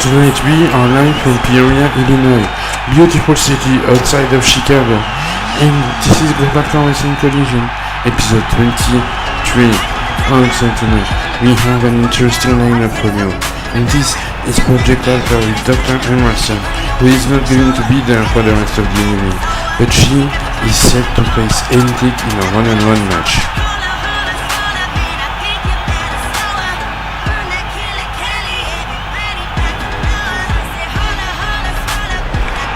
Tonight we are live from Peoria, Illinois, beautiful city outside of Chicago, and this is Global Collision, episode 23. Also tonight we have an interesting lineup for you, and this is Project Alpha with Dr. Emerson, who is not going to be there for the rest of the evening, but she is set to face Antic in a one-on-one match.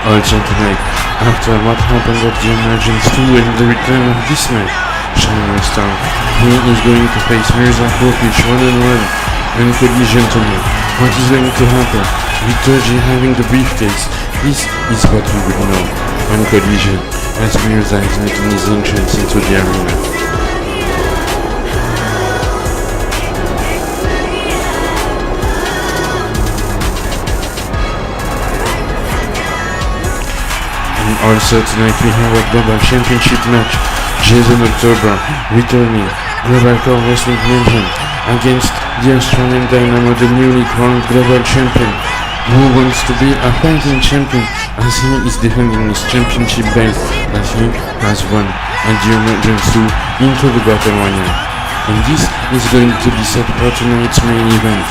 Also tonight, after what happened at the Emergence 2 and the return of this man, Shining Star, he is going to face Mirza Kofic one-on-one and Collision tonight. What is going to happen? With Toji having the briefcase, this is what we will know on Collision, as Mirza is making his entrance into the arena. Also tonight we have a Global Championship match, Jason October returning Global Core Wrestling Legend against the Australian Dynamo, the newly crowned Global Champion, who wants to be a fighting champion as he is defending his championship belt as he has won at the Emergence 2 into the Battle Royale. And this is going to be set for tonight's main event.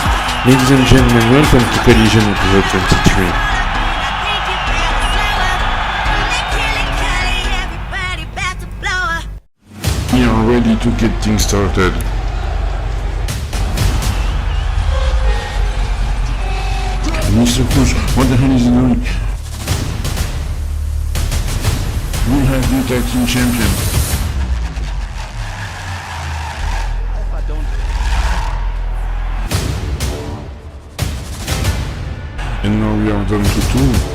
Ladies and gentlemen, welcome to Collision episode 23. We are ready to get things started. Mr. Kush, what the hell is he doing? We have the tag team champion. And now we are down to 2.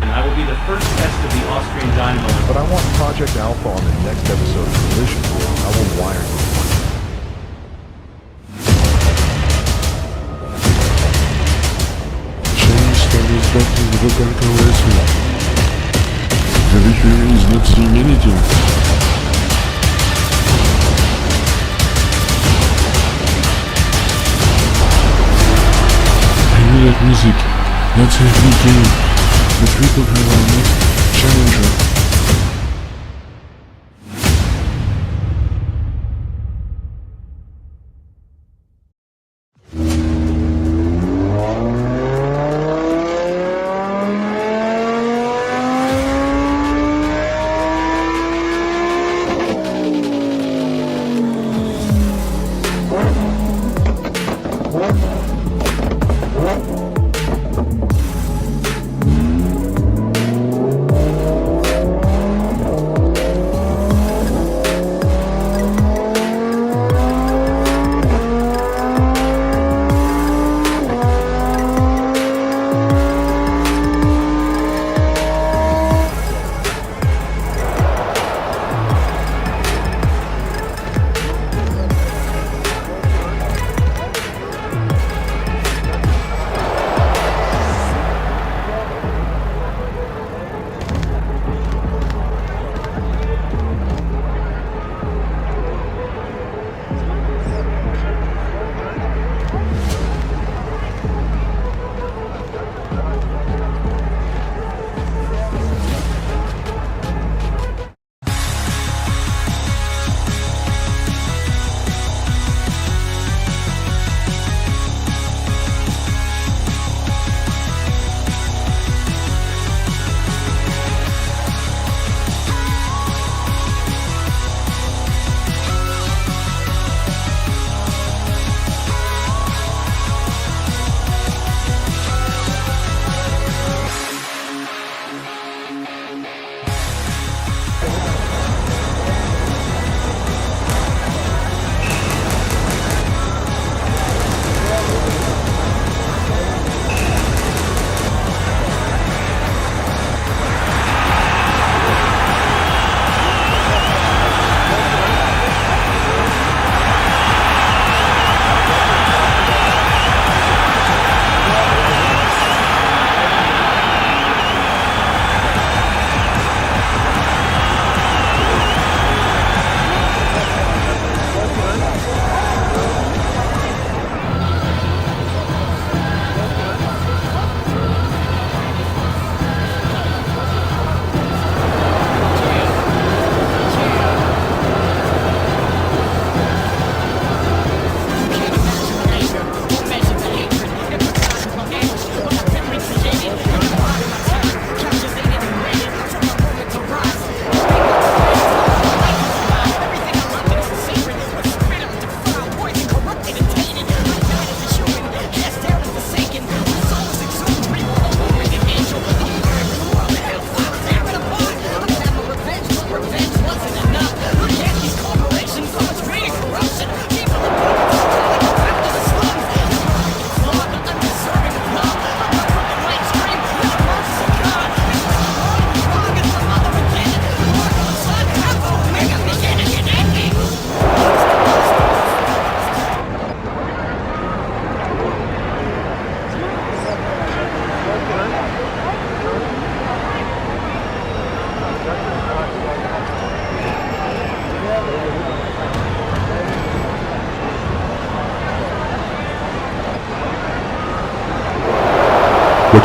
I will be the first test of the Austrian dynamo. But I want Project Alpha on the next episode of Collision. I will wire you. Shining Star is back in the Global Wrestling. The referee is not seeing anything. I know that music. Let's have the game. But we could have our next challenger.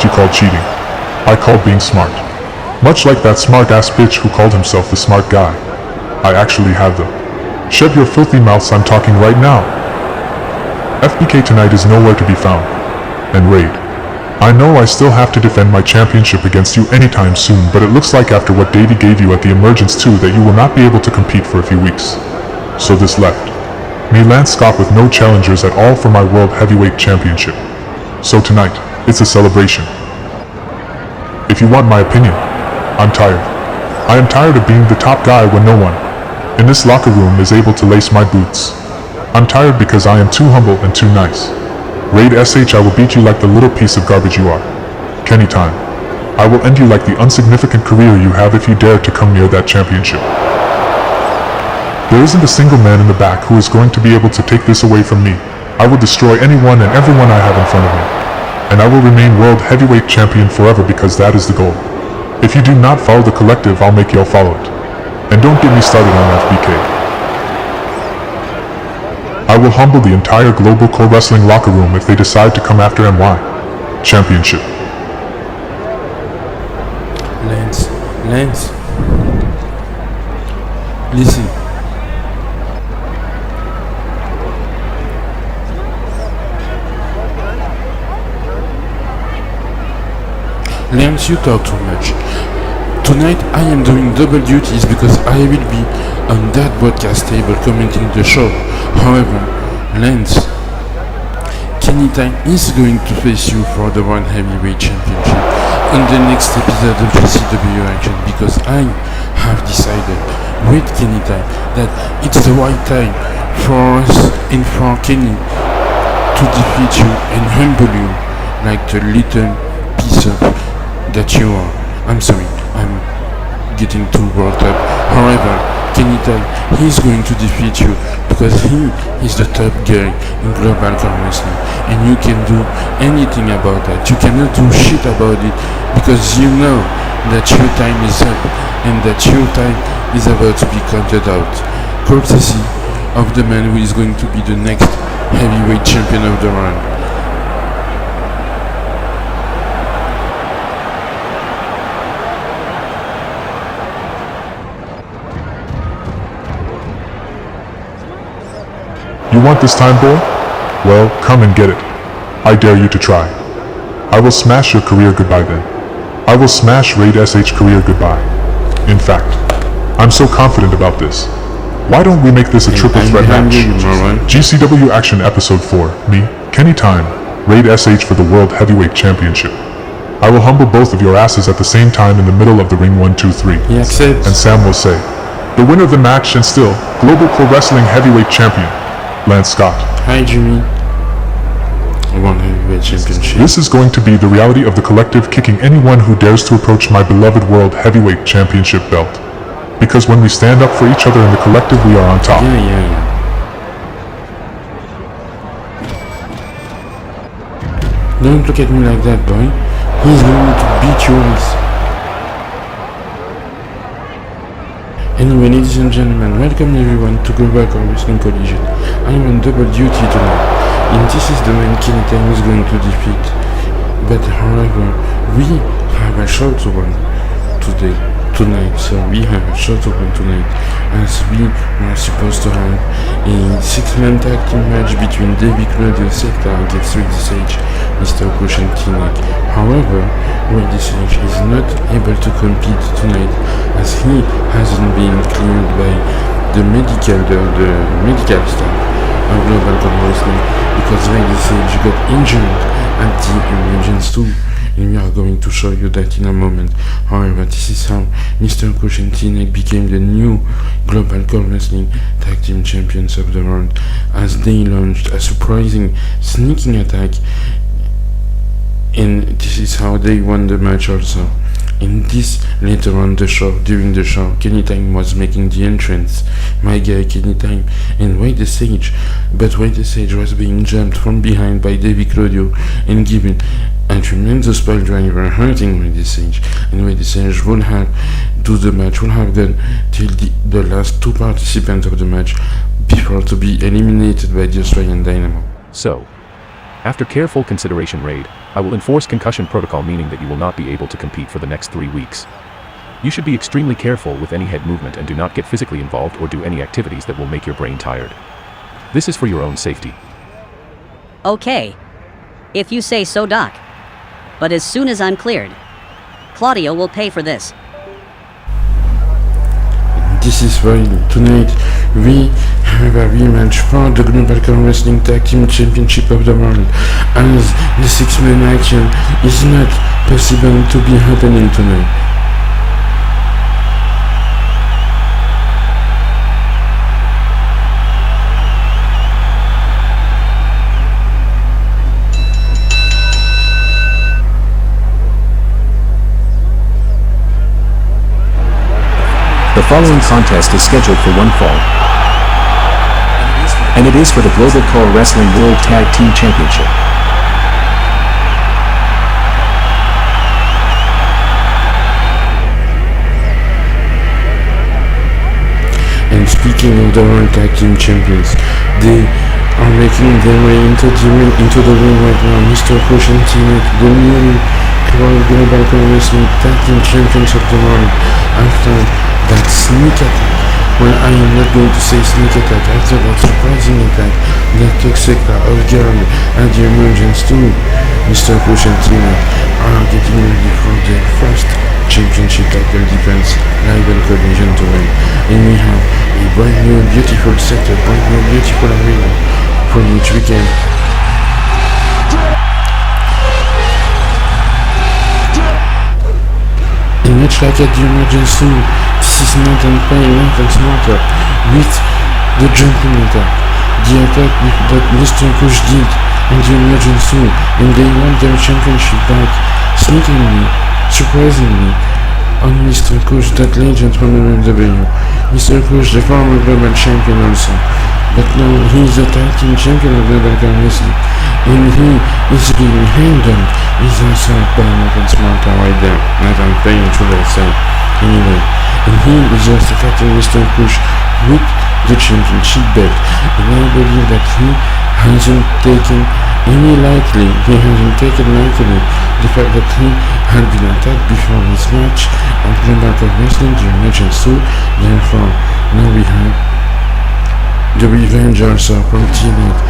what you call cheating. I call being smart. Much like that smart-ass bitch who called himself the smart guy. I actually have them. Shut your filthy mouths, I'm talking right now. FBK tonight is nowhere to be found. And Raid, I know I still have to defend my championship against you anytime soon, but it looks like after what Davey gave you at the Emergence 2 that you will not be able to compete for a few weeks. So this left me, Lance Scott, with no challengers at all for my World Heavyweight Championship. So tonight, it's a celebration. If you want my opinion, I'm tired. I am tired of being the top guy when no one in this locker room is able to lace my boots. I'm tired because I am too humble and too nice. Raid SH, I will beat you like the little piece of garbage you are. Kenny time. I will end you like the insignificant career you have if you dare to come near that championship. There isn't a single man in the back who is going to be able to take this away from me. I will destroy anyone and everyone I have in front of me. And I will remain World Heavyweight Champion forever because that is the goal. If you do not follow the collective, I'll make y'all follow it. And don't get me started on FBK. I will humble the entire global co-wrestling locker room if they decide to come after NY Championship. Lance. Listen. Lance, you talk too much. Tonight I am doing double duties because I will be on that broadcast table commenting the show. However, Lance, Kenny Time is going to face you for the World Heavyweight Championship in the next episode of GCW Action, because I have decided with Kenny Time that it's the right time for us and for Kenny to defeat you and humble you like the little piece of that you are. I'm sorry, I'm getting too worked up. However, Kenny Time, he's going to defeat you because he is the top guy in global wrestling, and you can do anything about that. You cannot do shit about it because you know that your time is up and that your time is about to be counted out. Courtesy of the man who is going to be the next heavyweight champion of the world. You want this time, boy? Well, come and get it. I dare you to try. I will smash your career goodbye then. I will smash Raid SH career goodbye. In fact, I'm so confident about this. Why don't we make this a triple threat match? GCW Action Episode 4, me, Kenny Time, Raid SH for the World Heavyweight Championship. I will humble both of your asses at the same time in the middle of the ring 1, 2, 3. And Sam will say, the winner of the match and still, Global Pro Wrestling Heavyweight Champion, Lance Scott. Hi Jimmy. World Heavyweight Championship. This is going to be the reality of the collective kicking anyone who dares to approach my beloved World Heavyweight Championship belt. Because when we stand up for each other in the collective, we are on top. Yeah. Don't look at me like that, boy. He's going to beat your ass. Anyway, ladies and gentlemen, welcome everyone to GCW Wrestling Collision. I am on double duty tonight, and this is the man Kenny Time is going to defeat. But however, we have a short one tonight, as we were supposed to have a 6-man tag team match between David Claudio Sector against Raed SH, Mr. Kush and Tinek. However, Raed SH is not able to compete tonight as he hasn't been cleared by the medical staff of Global Pro Wrestling because Raed SH got injured at the Emergence 2. And we are going to show you that in a moment. However, this is how Mr. Kush and Tinek became the new Global Pro Wrestling Tag Team Champions of the world as they launched a surprising sneaking attack, and this is how they won the match also. In this later on during the show, Kenny Time was making the entrance, my guy Kenny Time, and Raed SH, but Raed SH was being jumped from behind by David Claudio and given a tremendous pile driver, hurting Raed SH, and Raed SH would have gone till the last two participants of the match before to be eliminated by the Austrian Dynamo. So, After careful consideration, Raed, I will enforce concussion protocol, meaning that you will not be able to compete for the next 3 weeks. You should be extremely careful with any head movement and do not get physically involved or do any activities that will make your brain tired. This is for your own safety. Okay. If you say so, Doc. But as soon as I'm cleared, Claudio will pay for this. This is why tonight we have a rematch for the Global Wrestling Tag Team Championship of the World, as the 6-man action is not possible to be happening tonight. The following contest is scheduled for one fall, and it is for the Global Pro Wrestling World Tag Team Championship. And speaking of the World Tag Team Champions, they are making their way into the ring right now. Mr. Kush and Antic, the newly crowned Global Pro Wrestling Tag Team Champions of the world, after that sneak attack. Well, I am not going to say sneak attack. After that surprising attack that took Sekta off guard at the emergence too, Mr. Kush and Antic are getting ready for their first championship title defense live on Collision to win. And we have a brand new beautiful setup, brand new beautiful arena for each weekend. And much like at the emergence too, this is not on playing, not on smarter with the jumping attack. The attack that Mr. Kush did in the emergence too, and they won their championship back sneakingly, surprisingly, on Mr. Kush, that legend from MLW. Mr. Kush, the former global champion also. But now he is the tag team champion of Global Wrestling, and he is being handled. He's also by Nathan Smarter right there. Nathan Payne, should I say. Anyway, and he is just attacking Mr. Kush with the championship belt. And I believe that he hasn't taken any lightly. He hasn't taken lightly the fact that he had been attacked before his match at Global Wrestling, the emergence too. Therefore, now we have the revenge also from Teammate,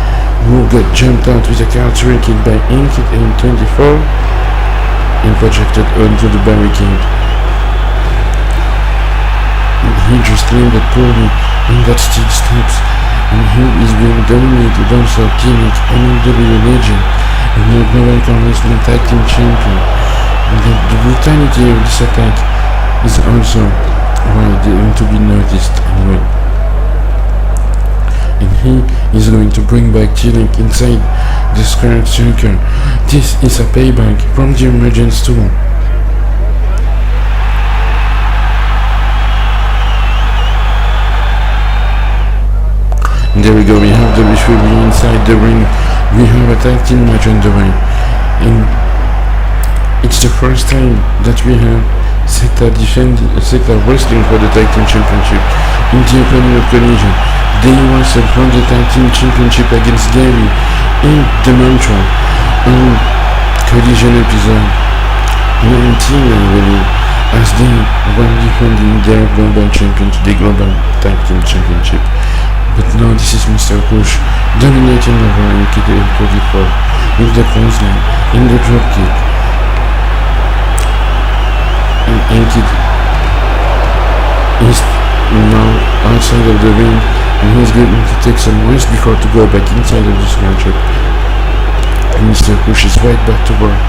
who got jumped out with a cartwheel kick by Antic in 24 and projected onto the barricade. And he just landed poorly, and that still stops. And he is being dominated also Teammate, MLW legend, and the Global Wrestling Tag Team Champion. And the brutality of this attack is also why they want to be noticed anyway. And he is going to bring back T-Link inside the squared circle. This is a payback from the emergence too. And there we go, we have the W3 inside the ring. We have a tag team match on the way. And it's the first time that we have Sekta wrestling for the tag team championship in the opening of Collision. They wrestled for the tag team championship against Gary in the Mantra on Collision episode 19, I believe, as they were defending their global championship, the global tag team championship. But now this is Mr. Kush dominating over Antic in 44 with the clothesline in the dropkick. And Antic is now outside of the ring, and he's going to take some rest before to go back inside of this matchup. And Mr. Kush is right back to work,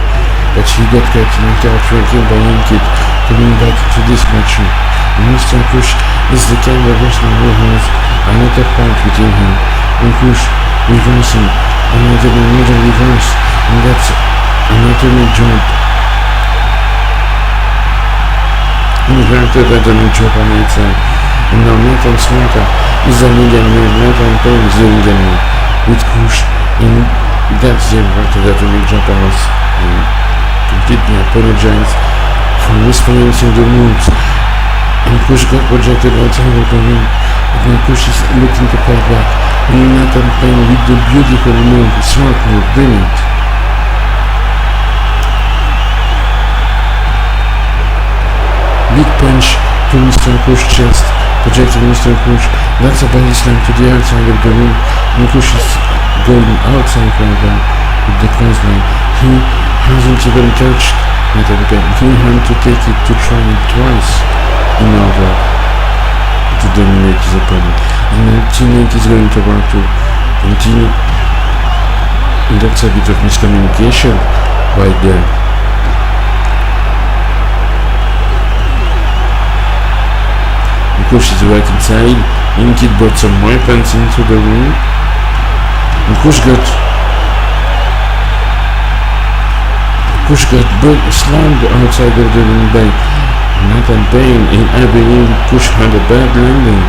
but he got caught in a cartwheel kill by Antic coming back to this matchup. And Mr. Kush is the kind of wrestler who has a lot of fight within him. And Kush reversing, another reverse, and that's an atomic jump. Inverted atomic jump on its side. And now Nathan Smarter is the legal man, Nathan Payne is the legal man with Kush, and that's the inverted atomic jump. I was completely apologize for mispronouncing the moves. And Kush got projected outside of the ring. Kush is looking to fight back. And Nathan Payne with the beautiful move, smart move, brilliant. Big punch to Mr. Kush's chest, projecting Mr. Kush. That's a body slam to the outside of the ring. And Kush is going outside right now with the clothesline. He hasn't even touched Nathan Payne. He had to take it to try it twice in order to dominate his opponent. And then teammate is going to work to continue. And that's a bit of miscommunication right there. Kush is right inside. Antic brought some weapons into the ring. And Kush got slammed outside of the ring by Nathan Payne, and I believe Kush had a bad landing.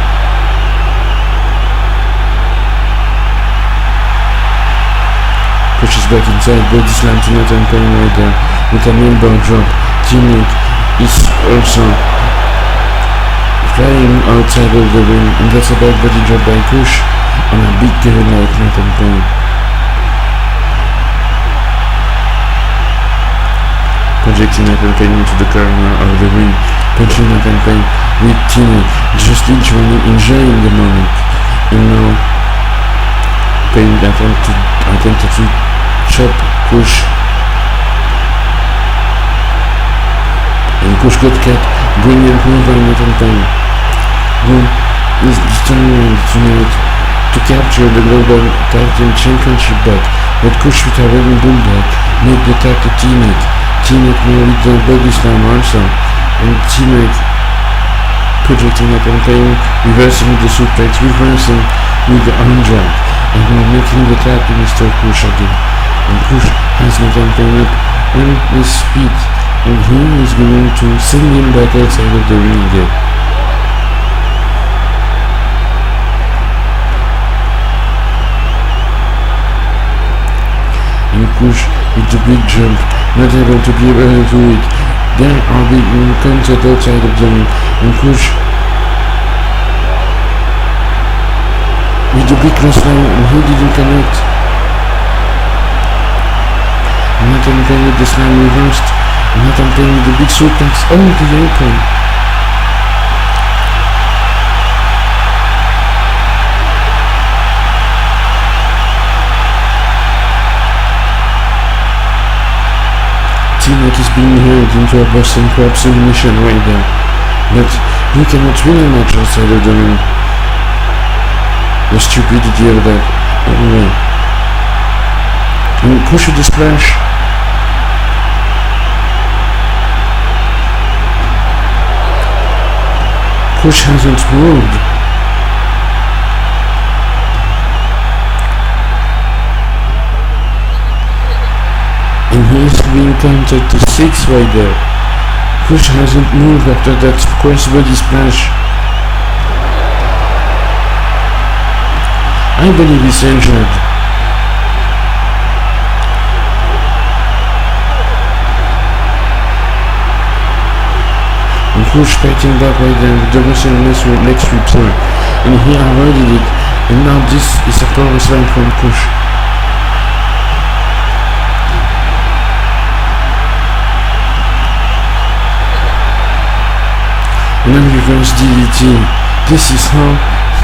Kush is back inside, body slam to Nathan Payne right there with an elbow drop. Teammate is also flying outside of the ring, and that's a bad body drop by Kush on a big guy like Nathan Payne. Projecting Nathan Payne into the corner of the ring, punching Nathan Payne with teammate, just literally enjoying the moment. And now Payne attempted to chop Kush, and Kush got cut. Brilliant move by Nathan Payne, who is determined to capture the Global Tag Team Championship back, but Kush with a running bulldog made the tag to teammate. Teammate now with the body slam also, and teammate projecting Nathan Payne, reversing with the suplex, reversing with the arm drag, and now making the tag to Mr. Kush again. And Kush has Nathan Payne up on his feet, and he is going to send him back outside of the ring again. And Kush with the big jump, not able to be able to do it. There are big contact outside of the ring, and Kush with the big crossline, and he didn't connect. Nathan Payne with the slam reversed. Nathan Payne with the big suplex on the apron. Teammate is being held into a Boston Crab submission right there, but he cannot win a match outside of the ring. The stupidity of that. Anyway, and Kush with the splash. Kush hasn't moved. And he's being counted to 6 right there. Kush hasn't moved after that crossbody splash. I believe he's injured. And Kush fighting back right there with the Russian leg sweep, sorry. And he avoided it. And now this is a power slam from Kush. And then reverse DDT. This is how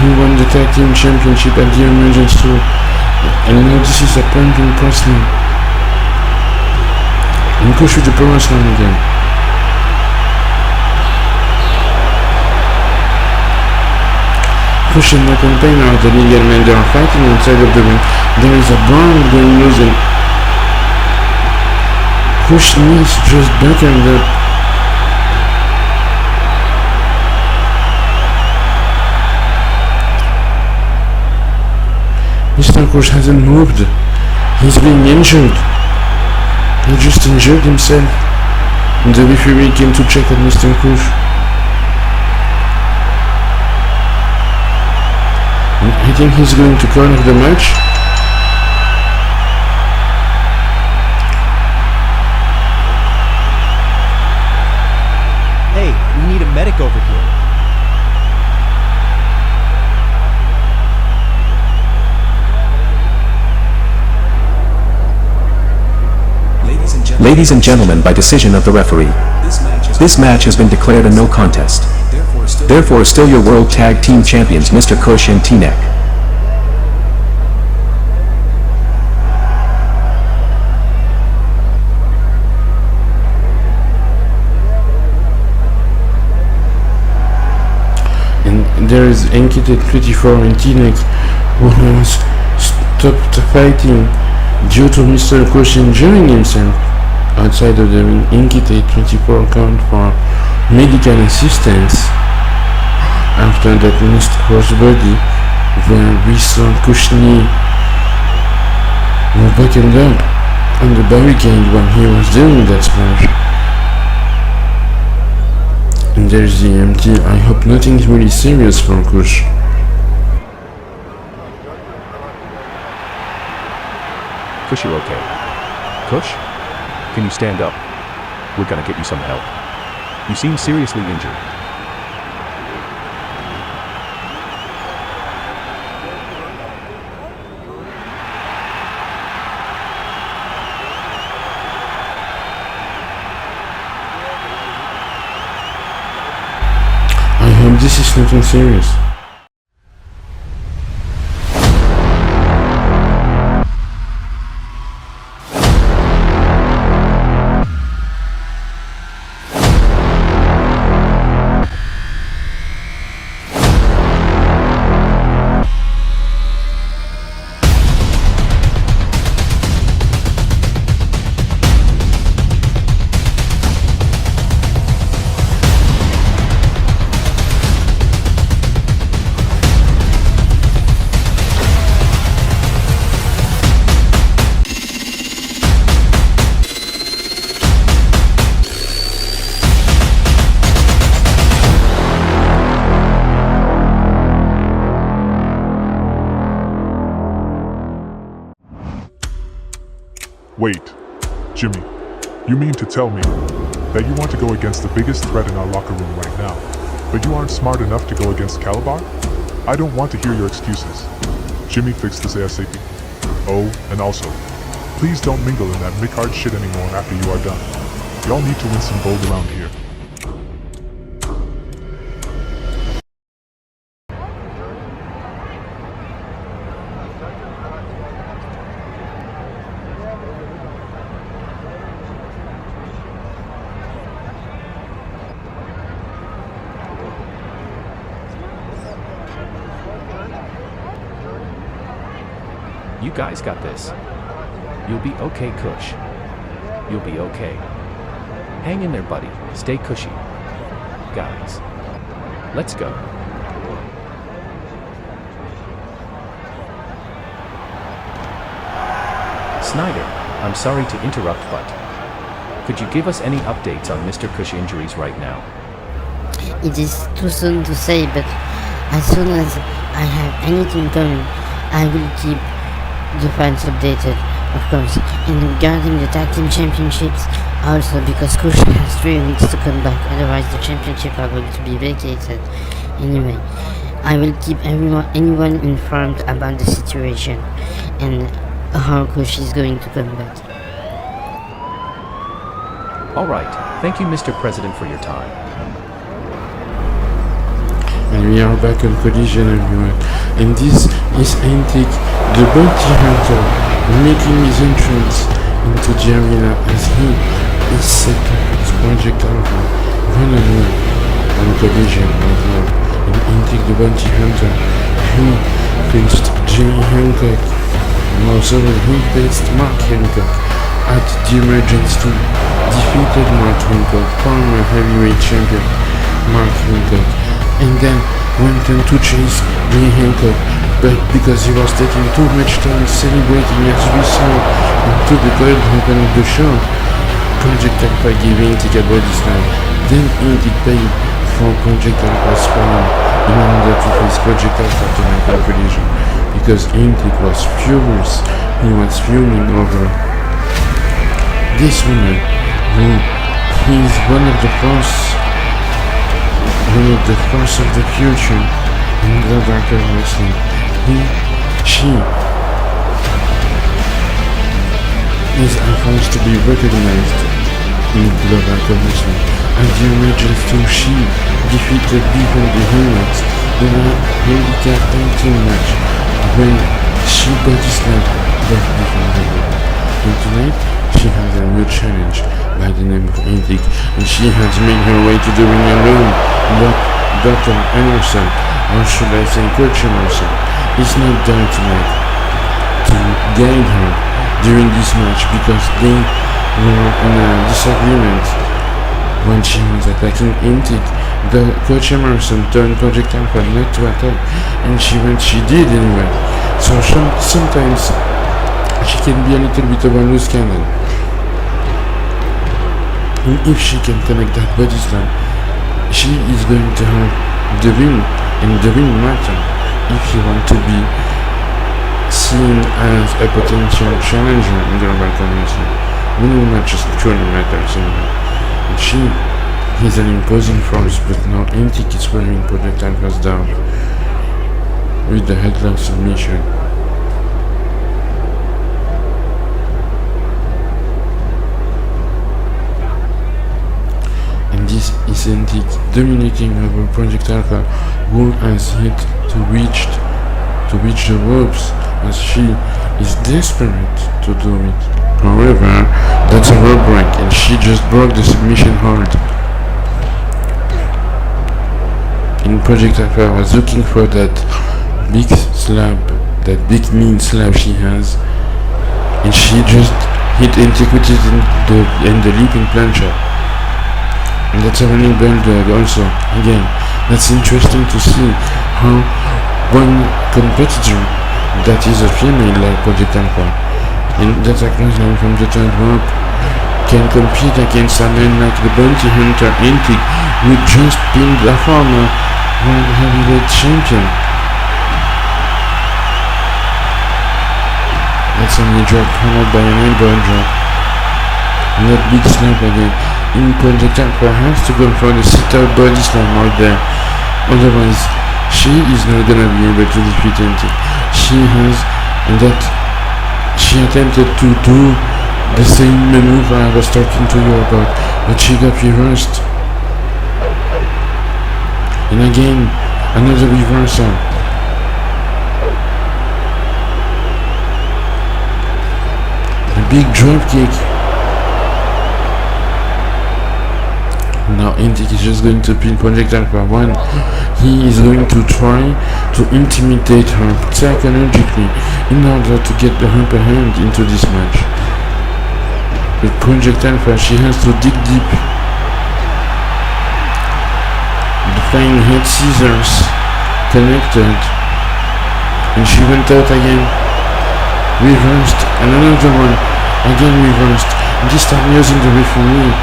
he won the Tag Team Championship at the Emergence Tour. And now this is a pumping press slam. And Kush with the power slam again. Kush and Nathan Payne are the legal men. They are fighting outside of the ring. There is a brawl going loose, and Kush knees just backhand up. Mr. Kush hasn't moved. He's being injured. He just injured himself. And the referee came to check on Mr. Kush. And I think he's going to call off the match. Hey, we need a medic over here. Ladies and gentlemen, by decision of the referee, this match has been declared a no contest. Therefore, still your World Tag Team Champions Mr. Kush and T-Neck. And there is Antic at 24 and T-Neck, who has stopped fighting due to Mr. Kush injuring himself outside of the ring. Antic at 24 count for medical assistance after that missed crossbody where we saw Kush knee buttoned up on the barricade when he was doing that splash. And there's the EMT. I hope nothing's really serious for Kush. Kush, you're okay. Kush? Can you stand up? We're gonna get you some help. You seem seriously injured. I hope this is nothing serious. Wait, Jimmy, you mean to tell me that you want to go against the biggest threat in our locker room right now, but you aren't smart enough to go against Calabar? I don't want to hear your excuses. Jimmy, fix this ASAP. Oh, and also, please don't mingle in that mid-card shit anymore after you are done. Y'all need to win some gold around here. You guys got this. You'll be okay, Kush. You'll be okay. Hang in there, buddy. Stay cushy. Guys, let's go. Snyder, I'm sorry to interrupt, but could you give us any updates on Mr. Kush injuries right now? It is too soon to say, but as soon as I have anything going, I will keep the fans updated, of course. And regarding the tag team championships, also because Kush has 3 weeks to come back, otherwise the championship are going to be vacated. Anyway, I will keep anyone informed about the situation and how Kush is going to come back. Alright, thank you Mr. President for your time. And we are back on Collision, everyone. And this is Antic, the bounty hunter, making his entrance into the arena as he is set up his projectile one-on-one on Collision right now. And Antic, the bounty hunter, he faced Jimmy Hancock, and also he faced Mark Hancock at the emergence to defeated Mark Hancock, former heavyweight champion Mark Hancock, and then went on to chase Jimmy Hancock, but because he was taking too much time celebrating as we saw into the third open of the show, projectile by giving Antic a body slam. Then Antic paid for projectile by sparring in order to face projectile for tonight on Collision, because Antic was furious. He was fuming over this woman who is one of the force of the future in global wrestling. She is forced to be recognized in global commission. At the emergence too, she defeated Bevan the Helmet in a handicap 19 match when she body slammed Beth Bevan the Helmet. And tonight, she has a new challenge by the name of Antic, and she has made her way to the ring alone. But Dr. Emerson, or should I say Coach Emerson, is not there tonight to guide her during this match because they were in a disagreement when she was attacking Antic. The Coach Emerson turned Project Alpha not to attack, and she did anyway. So sometimes she can be a little bit of a loose cannon. And if she can connect that body slam, she is going to have the win, and the win matter if you want to be seen as a potential challenger in the global community. Winning matches truly matters anyway. And she is an imposing force, but now Antic is wearing Project Alpha's down with the headlock submission. And this is Antic dominating over Project Alpha, who has yet to reach the ropes as she is desperate to do it. However, that's a rope break and she just broke the submission hold. And Project Alpha was looking for that big slab, that big mean slab she has, and she just hit Antic with it in the leaping plancha. And that's a running bulldog also. Again, that's interesting to see how one competitor that is a female like Project Alpha, and that's a clothesline from the third rope, can compete against a man like the bounty hunter Antic, who just pinned a former world heavyweight champion. That's a knee drop followed by an elbow drop. And that big slap again. In Project Alpha has to go for the sit-out body slam out there. Otherwise, she is not gonna be able to defeat Antic. She attempted to do the same maneuver I was talking to you about, but she got reversed. And again, another reversal. A big drop kick. Now Antic is just going to pin Project Alpha 1. He is going to try to intimidate her psychologically in order to get the upper hand into this match. With Project Alpha, she has to dig deep. The flying head scissors connected, and she went out again. Reversed, and another one, again reversed, this time using the referee.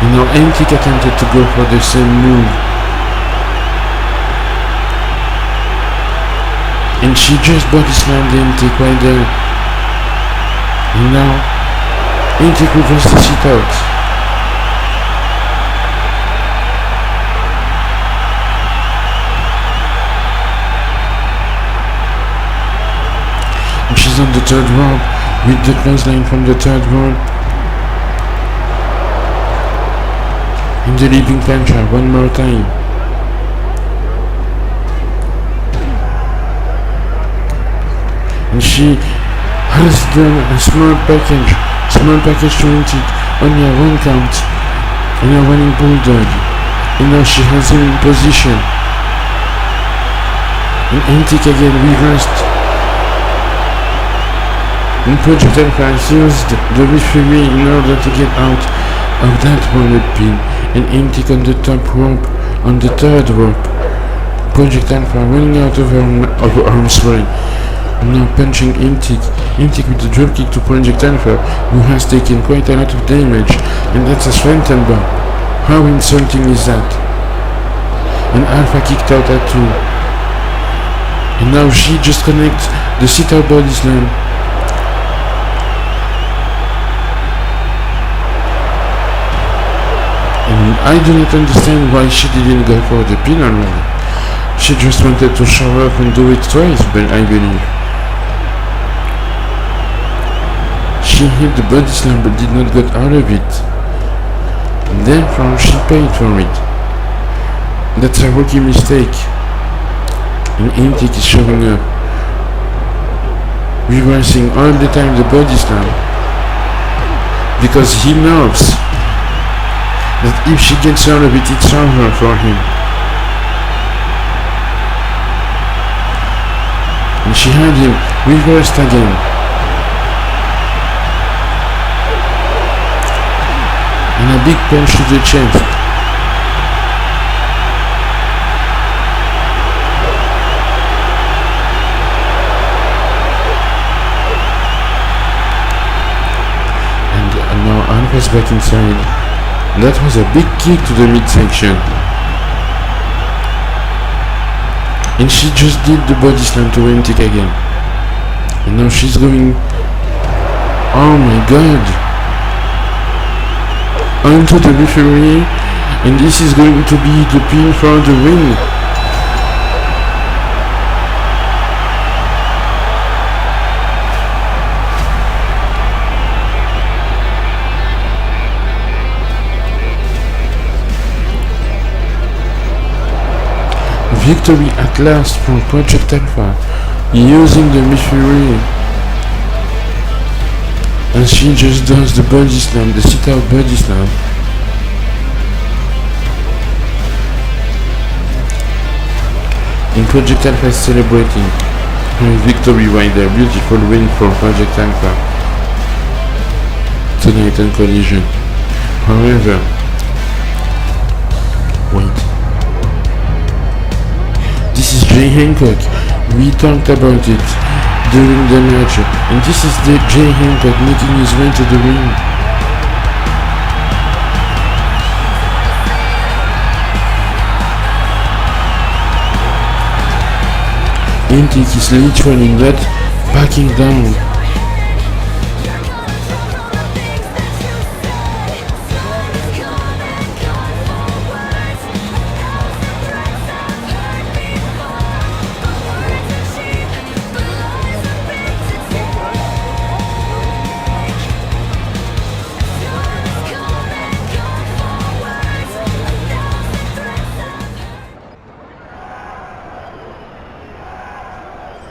And now Antic attempted to go for the same move. And she just body slammed Antic right there. And now Antic reversed the sit out. And she's on the third rope with the clothesline from the third rope. In the leaping plancha one more time. And she has done a small package to Antic, only a one count, and a running bulldog. And now she has her in position. And Antic again reversed. And Project Alpha used the referee in order to get out of that wallet pin. And Antic on the top rope, on the third rope. Project Alpha running out of her arms way. Now punching Antic with the drop kick to Project Alpha, who has taken quite a lot of damage, and that's a Swanton bomb. How insulting is that? And Alpha kicked out at 2. And now she just connects the sit-out body slam. And I do not understand why she didn't go for the pin already. She just wanted to show up and do it twice, but I believe. She hit the body slam but did not get out of it. Therefore, she paid for it. That's a rookie mistake. And Antic is showing up, reversing all the time the body slam, because he knows that if she gets out of it, it's over for him. And she had him reversed again. And a big punch to the chest. And now Alpha's back inside. That was a big kick to the midsection. And she just did the body slam to Antic again. And now she's going... Oh my god! Onto the referee. And this is going to be the pin for the win. Victory at last for Project Alpha, using the referee. And she just does the body slam, the sit-out body slam. And Project Alpha is celebrating her victory right there. Beautiful win for Project Alpha tonight on Collision. However, wait. This is Jay Hancock. We talked about it during the match, and this is the Jay Hancock making his way to the ring. Antic is literally not backing down.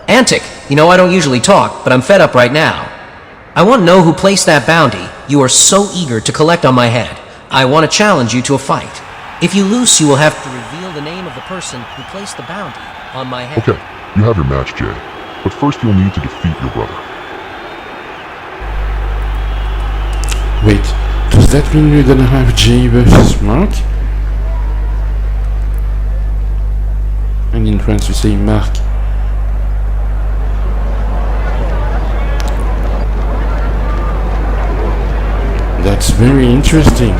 Antic, you know I don't usually talk, but I'm fed up right now. I want to know who placed that bounty. You are so eager to collect on my head. I want to challenge you to a fight. If you lose, you will have to reveal the name of the person who placed the bounty on my head. Okay, you have your match, Jay. But first you'll need to defeat your brother. Wait, does that mean we're gonna have Jay versus Mark? And in France we say Mark. That's very interesting.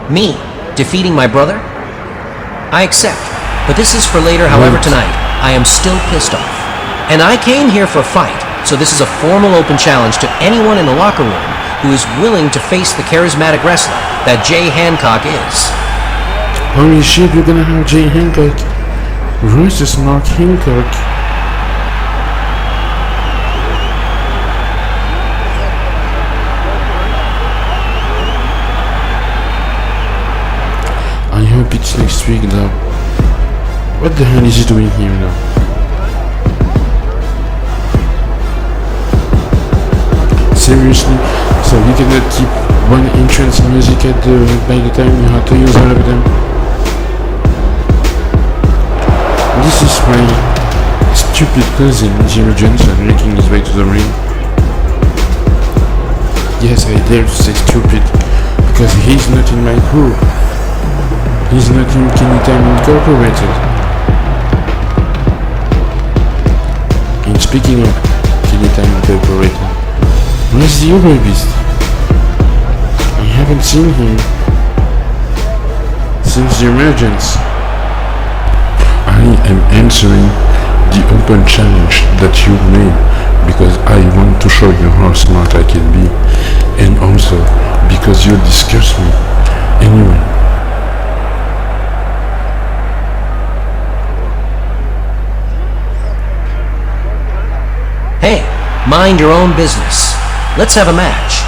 Me? Defeating my brother? I accept, but this is for later. However, tonight, I am still pissed off. And I came here for a fight, so this is a formal open challenge to anyone in the locker room who is willing to face the charismatic wrestler that Jay Hancock is. Holy shit, we're gonna have Jay Hancock versus Mark Hancock. I hope it's next week though. What the hell is he doing here now? Seriously? So you cannot keep one entrance music at by the time you have to use all of them? This is my stupid cousin, Jimmy Johnson, making his way to the ring. Yes, I dare to say stupid, because he's not in my crew. He's not in Kenny Time Incorporated. And speaking of Kenny Time Incorporated, where's the Uber Beast? I haven't seen him since the emergence. I am answering the open challenge that you made because I want to show you how smart I can be, and also because you disgust me. Anyway, Mind your own business. Let's have a match.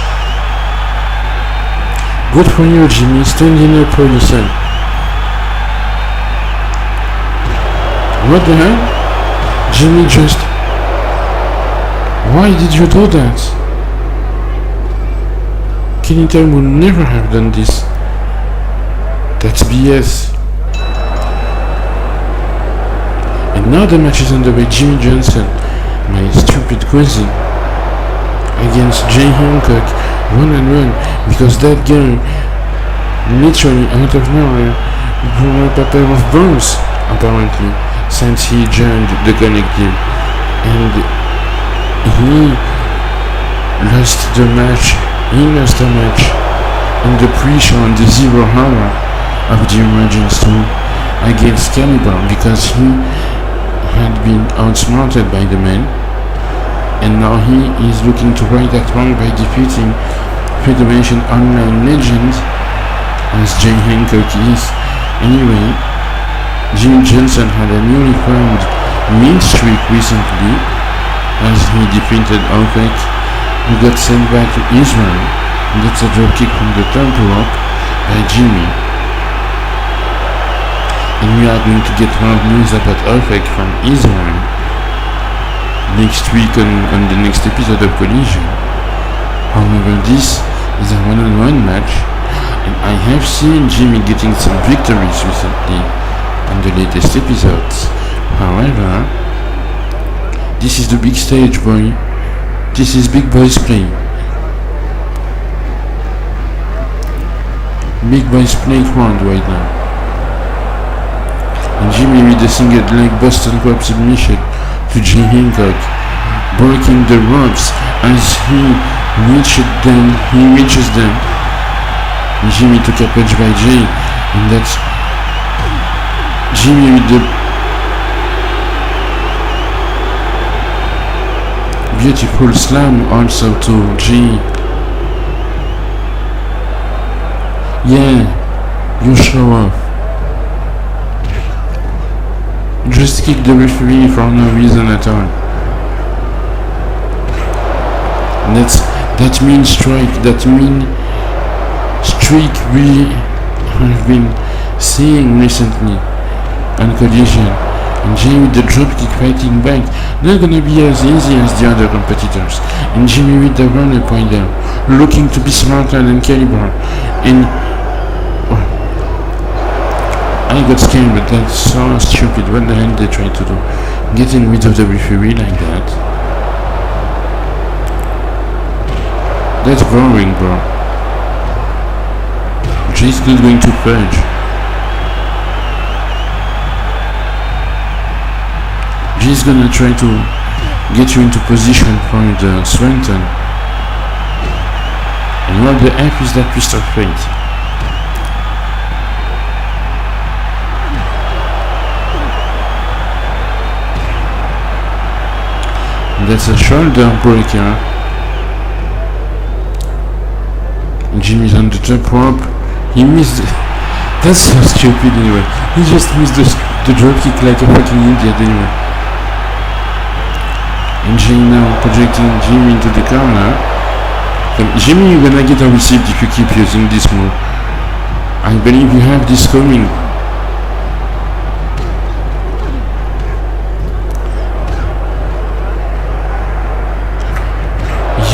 Good for you, Jimmy. Standing up for yourself. What the hell? Jimmy just... Why did you do that? Killington would never have done this. That's BS. And now the match is underway. Jimmy Johnson, my stupid cousin, against Jay Hancock, 1-1, because that guy literally out of nowhere blew up a pair of bombs, apparently, since he joined the collective. And he lost the match. He lost the match in the pre-show on the 0 hour of the Emergence tour against Caliber, because he had been outsmarted by the man, and now he is looking to right that wrong by defeating Federation Online legend as Jay Hancock is. Anyway, Jimmy Johnson had a newly found mean streak recently as he defeated Antic, who got sent back to Israel. That's a drop kick from the top rope by Jimmy. And we are going to get more news about Antic from Israel next week on the next episode of Collision. However, this is a one-on-one match, and I have seen Jimmy getting some victories recently on the latest episodes. However, this is the big stage, boy. This is big boys play. Big boys playground right now. And Jimmy with a single leg Boston Crab submission to Jay Hancock, breaking the ropes as he reaches them. And Jimmy took a punch by Jay, and that's Jimmy with the beautiful slam also to Jay. Yeah, you show off. Just kick the referee for no reason at all. That mean strike, that mean streak we have been seeing recently on Collision. And Jimmy with the dropkick fighting back, not gonna be as easy as the other competitors. And Jimmy with the runner pointer, looking to be smarter than Caliber. And I got scared, but that's so stupid. What the hell they try to do? Getting rid of the referee like that? That's boring, bro. Jay's still going to purge. Jay's gonna try to get you into position for the Swanton. And what the F is that twist of fate? That's a shoulder breaker. Jimmy's on the top rope. He missed. That's so stupid anyway. He just missed the drop kick like a fucking idiot anyway. And Jay now projecting Jimmy into the corner. Jimmy, you're gonna get a receipt if you keep using this move. I believe you have this coming.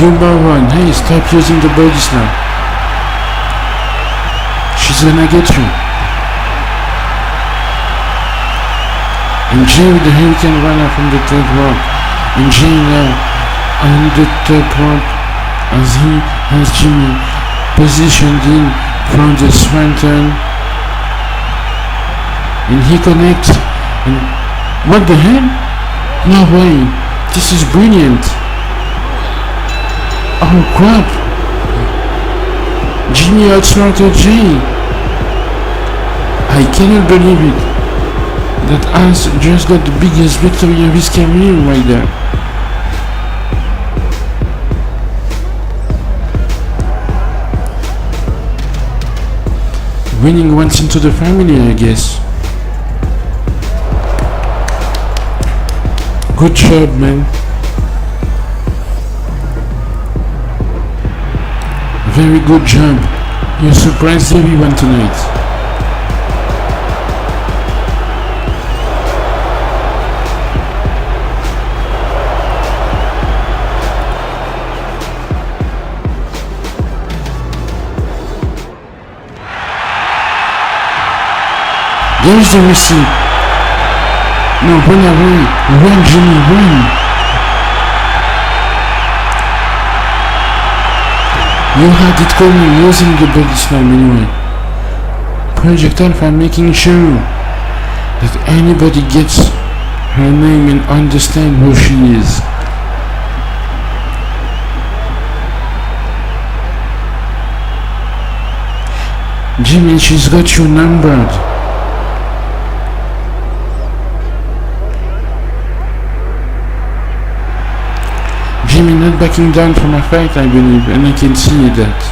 Number one, hey, stop using the body slam. She's gonna get you. And Jay with the hurricane runner from the top rope. And Jay now on the top rope as he has Jimmy positioned in from the Swanton. And he connects. And what the hell? No way. This is brilliant. Oh crap! Jimmy outsmarted Jay! I cannot believe it! That ass just got the biggest victory of his career right there. Winning once into the family, I guess. Good job, man. Very good job. You surprised everyone tonight. There is the receipt. No, run away. Run, Jimmy, run. You had it coming using the body slam anyway. Project Alpha making sure that anybody gets her name and understand who she is. Jimmy, she's got you numbered. Jimmy not backing down from a fight, I believe, and I can see that.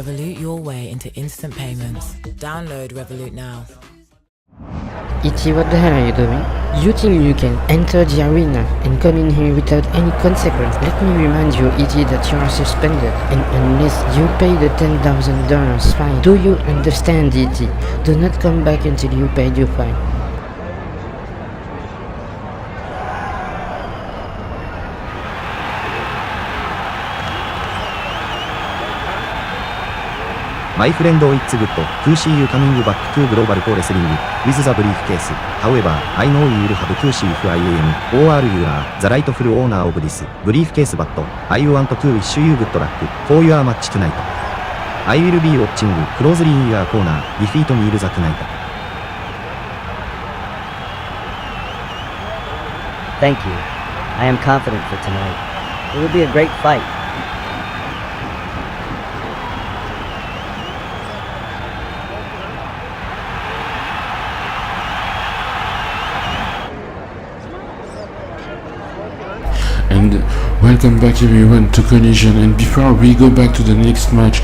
Revolut your way into instant payments. Download Revolut now. E.T., what the hell are you doing? You think you can enter the arena and come in here without any consequence? Let me remind you, E.T., that you are suspended, and unless you pay the $10,000 fine. Do you understand, E.T.? Do not come back until you pay your fine. My friend, it's good to see you coming back to Global Pro Wrestling with the briefcase. However, I know you'll have to see if I am, or you are, the rightful owner of this briefcase, but I want to wish you good luck for your match tonight. I will be watching closely in your corner, defeat me that night. Thank you. I am confident for tonight. It will be a great fight. And welcome back everyone to Collision, and before we go back to the next match,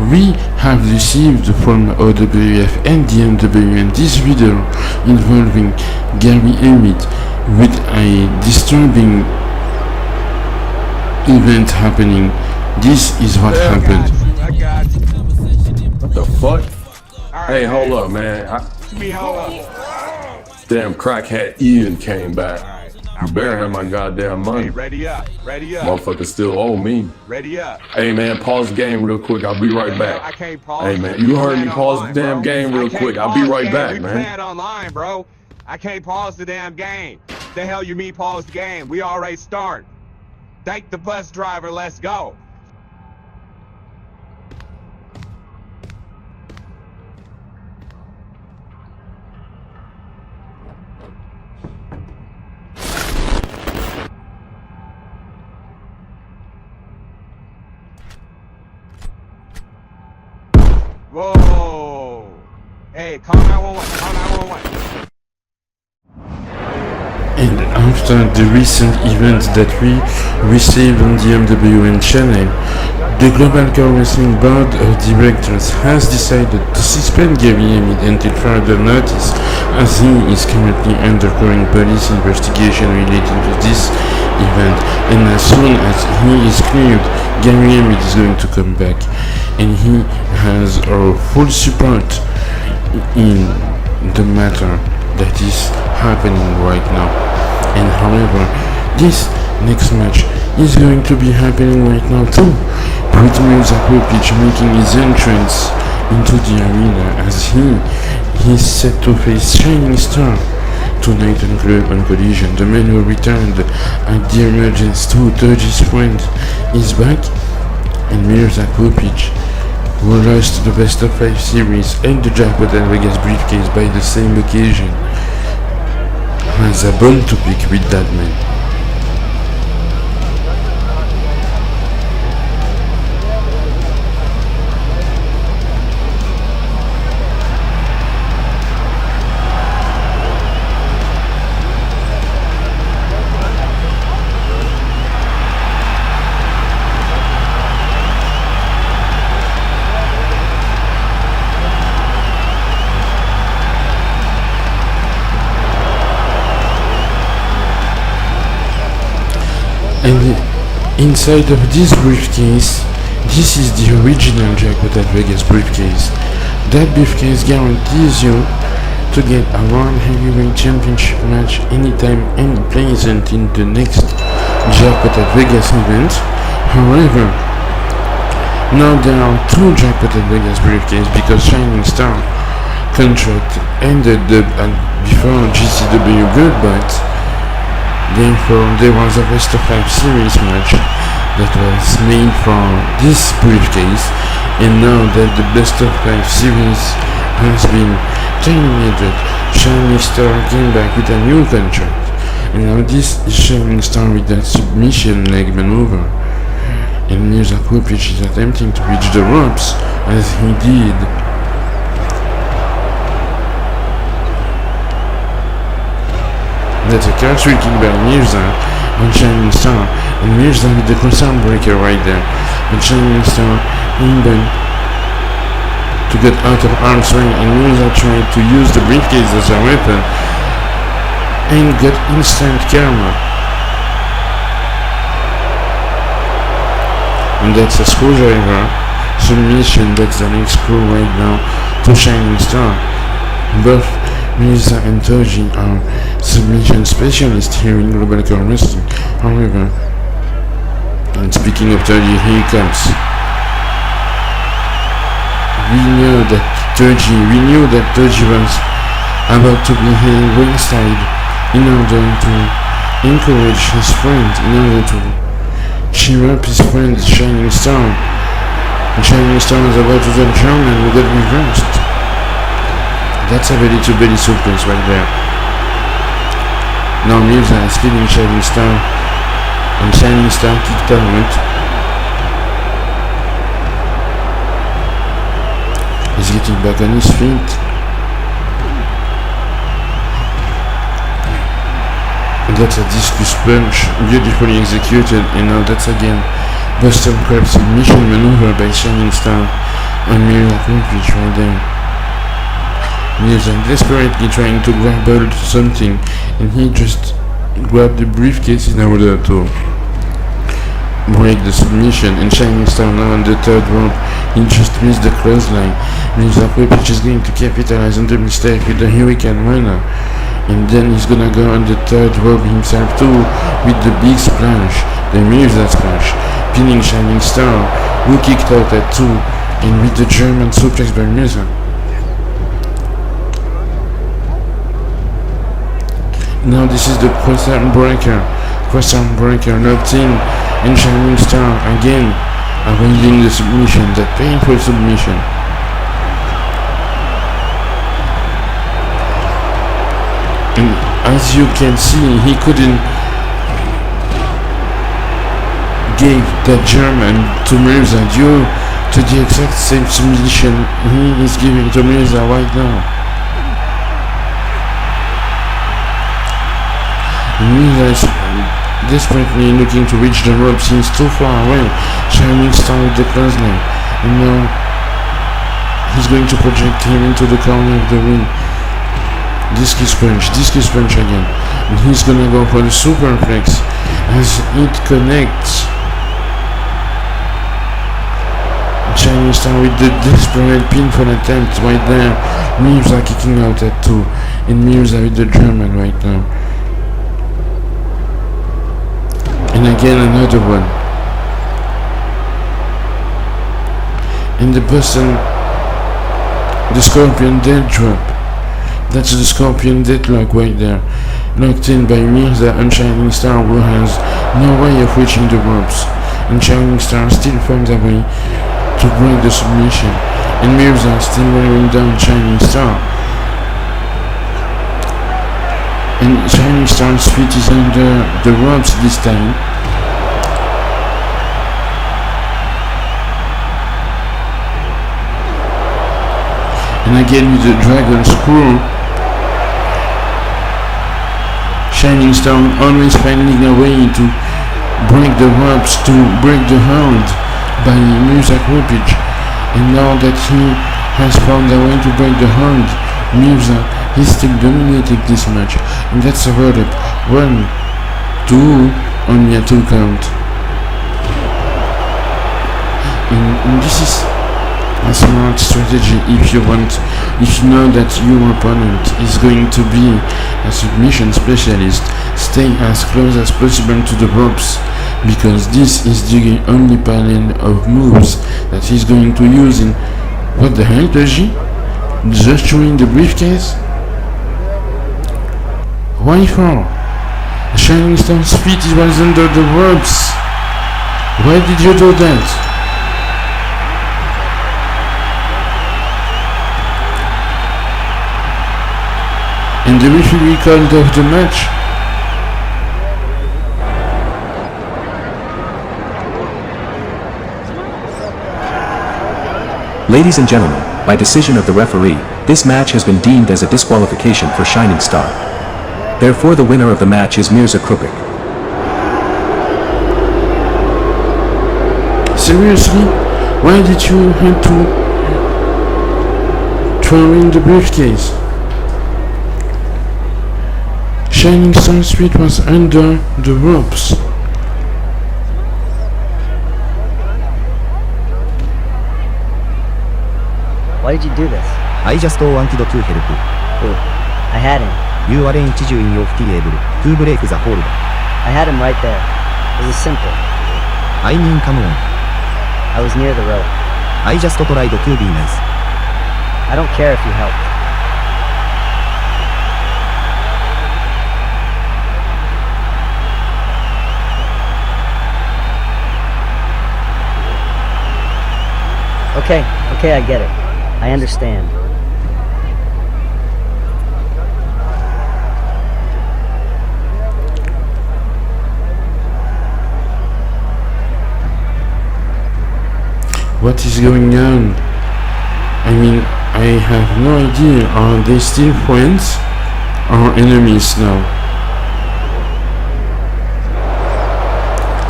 we have received from OWF and DMW this video involving Gary Emmett with a disturbing event happening. This is what happened. What the fuck? Hey, hold up, man. Damn crackhead Ian came back. You better have my goddamn money. Hey, ready up. Motherfucker still owe me. Ready up. Hey man, pause the game real quick. I'll be right back. I can't pause. Hey man, you heard me. Pause the damn game real quick. I'll be right back, man. We playing online, bro. I can't pause the damn game. The hell you mean pause the game? We already start. Thank the bus driver. Let's go. Whoa! Hey, call 911, call 911. And after the recent events that we received on the MWN channel, the Global Pro Wrestling Board of Directors has decided to suspend Gary Emmett until further notice, as he is currently undergoing police investigation relating to this event, and as soon as he is cleared, Gary Emmett is going to come back, and he has our full support in the matter that is happening right now. And however, this next match is going to be happening right now too, with Mirza Popic making his entrance into the arena as he is set to face Shining Star tonight on GCW Collision. The man who returned at the Emergence 2, Doji's friend, is back, and Mirza Popic, who lost the best of 5 series and the Jackpot Vegas briefcase by the same occasion, has a bone to pick with that man. And inside of this briefcase, this is the original Jackpot Vegas briefcase. That briefcase guarantees you to get a World Heavyweight Championship match anytime, any place, and in the next Jackpot Vegas event. However, now there are 2 Jackpot Vegas briefcases because Shining Star contract ended before GCW Goodbye. Therefore, there was a best of 5 series match that was made for this briefcase, and now that the best of 5 series has been terminated, Shining Star came back with a new contract, and now this is Shining Star with that submission leg maneuver, and Mirza Popic is attempting to reach the ropes as he did. That's a catch-free kick by Mirza on Shining Star, and Mirza with the cross-arm breaker right there. But Shining Star able to get out of arm's way, and Mirza tried to use the briefcase as a weapon and got instant karma. And that's a screwdriver submission. That's the next screw right now to Shining Star. Both Mirza and Toji are submission specialists here in Global Wrestling. However, and speaking of Toji, here he comes. We knew that Toji was about to be here ringside in order to encourage his friend, in order to cheer up his friend Shining Star. And Shining Star was about to jump down and we got reversed. That's a belly-to-belly suplex right there. Now Mirza is feeding Shining Star, and Shining Star kicked out. He's getting back on his feet. And that's a discus punch, beautifully executed, and now that's again Boston Crab submission maneuver by Shining Star and Mirza Popic right there. Mirza desperately trying to grab hold to something, and he just grabbed the briefcase in order to break the submission, and Shining Star now on the 3rd rope. He just missed the clothesline. Mirza Popic is going to capitalize on the mistake with the Hurricane Runner, and then he's gonna go on the 3rd rope himself too with the big splash, the Mirza splash, pinning Shining Star, who kicked out at 2, and with the German suplex by Mirza. Now this is the cross-arm breaker locked in, and Shining Star again avoiding the submission, that painful submission. And as you can see, he couldn't give that German to Mirza due to the exact same submission he is giving to Mirza right now. Mirza is desperately looking to reach the ropes. He is too far away. Shining Star with the clothesline, and now he's going to project him into the corner of the ring. Discus punch again, and he's gonna go for the superplex as it connects. Chinese Star with the desperate pinfall attempt right there. Mirza kicking out at 2. And Mirza with the German right now. And again another one. And the Boston, the Scorpion dead drop. That's the Scorpion deadlock right there. Locked in by Mirza and Shining Star, who has no way of reaching the ropes. And Shining Star still finds a way to break the submission. And Mirza still wearing down Shining Star. And Shining Star's feet is under the ropes this time. And again with the Dragon Screw. Shining Star always finding a way to break the ropes, to break the hold by Mirza Krupic. And now that he has found a way to break the hold, Mirza is still dominating this match. And that's a roll up. 1, 2, only a 2 count. And this is a smart strategy if you know that your opponent is going to be a submission specialist. Stay as close as possible to the ropes, because this is the only pattern of moves that he's going to use in... What the hell does he? Just showing the briefcase? Why for? Shining Star's feet was under the ropes. Why did you do that? And the referee called off the match. Ladies and gentlemen, by decision of the referee, this match has been deemed as a disqualification for Shining Star. Therefore the winner of the match is Mirza Krupic. Seriously? Why did you have to throw in the briefcase? Shining Star's feet was under the ropes. Why did you do this? I just wanted to help. Who? I had him. You aren't doing your able to break the hold. I had him right there. It was simple. I mean, come on. I was near the rope. I just tried to be nice. I don't care if you helped. Okay, I get it. I understand. What is going on? I mean, I have no idea. Are they still friends or enemies now?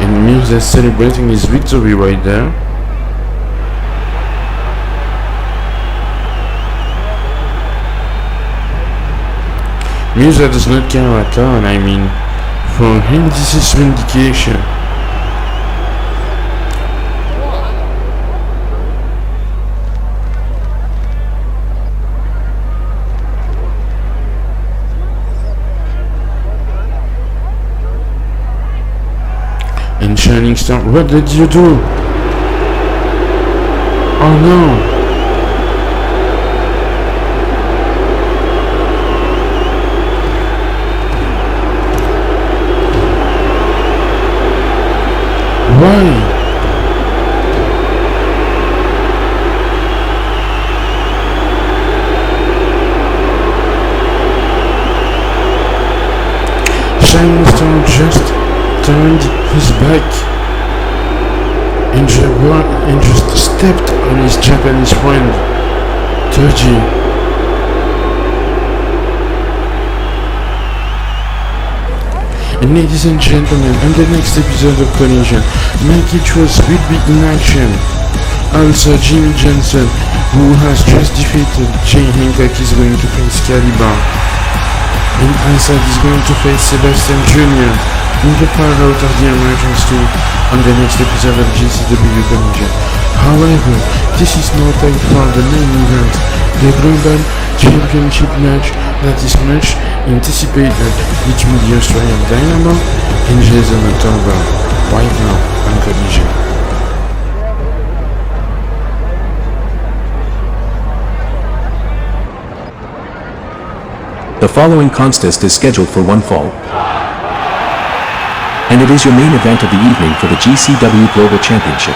And Mirza is celebrating his victory right there. Mirza does not care at all. I mean, for him this is vindication. And Shining Star, what did you do? Oh no! Why? Shining Star just turned his back and just stepped on his Japanese friend, Toji. And ladies and gentlemen, on the next episode of Collision, Mikey Trust will be in action. Also, Jimmy Johnson, who has just defeated Jay Hancock, is going to face Caliban. And Assad is going to face Sebastian Jr. in the fallout of the emergence tool on the next episode of GCW Collision. However, this is no time for the main event, the Global Championship match that is much anticipated between the Austrian Dynamo and Jason October, right now on Collision. The following contest is scheduled for one fall, and it is your main event of the evening for the GCW Global Championship.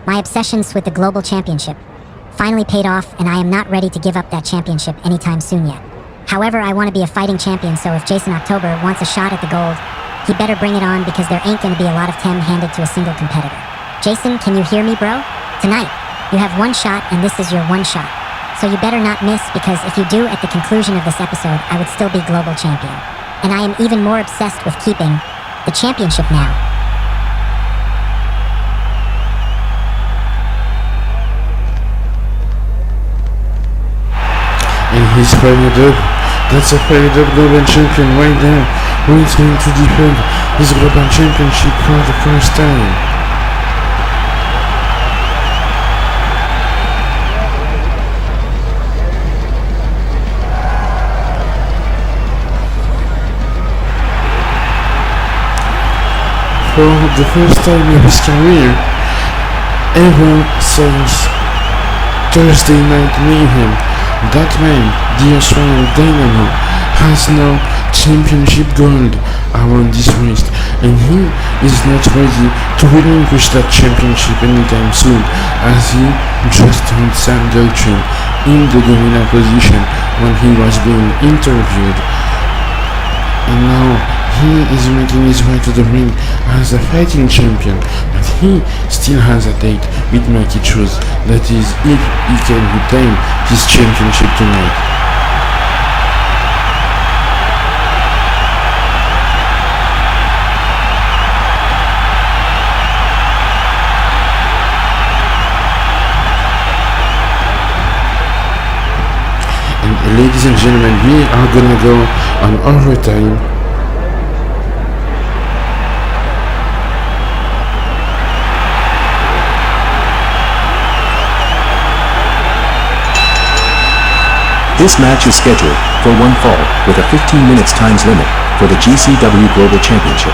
My obsessions with the Global Championship finally paid off, and I am not ready to give up that championship anytime soon yet. However, I want to be a fighting champion, so if Jason October wants a shot at the gold, he better bring it on, because there ain't going to be a lot of tem handed to a single competitor. Jason, can you hear me, bro? Tonight, you have one shot, and this is your one shot. So you better not miss, because if you do, at the conclusion of this episode, I would still be global champion. And I am even more obsessed with keeping the championship now. And he's fired up. That's a fired up global champion right there, who is going to defend his global championship for the first time. For the first time in his career, ever since Thursday Night Mayhem, that man, the Australian Dynamo, has now championship gold around his waist, and he is not ready to relinquish that championship anytime soon, as he just told Sam Doctrine in the gorilla position when he was being interviewed. And now he is making his way to the ring as a fighting champion, but he still has a date with Mikey Choose. That is, if he can retain his championship tonight. And ladies and gentlemen, we are gonna go on overtime. This match is scheduled for one fall, with a 15 minutes times limit for the GCW Global Championship.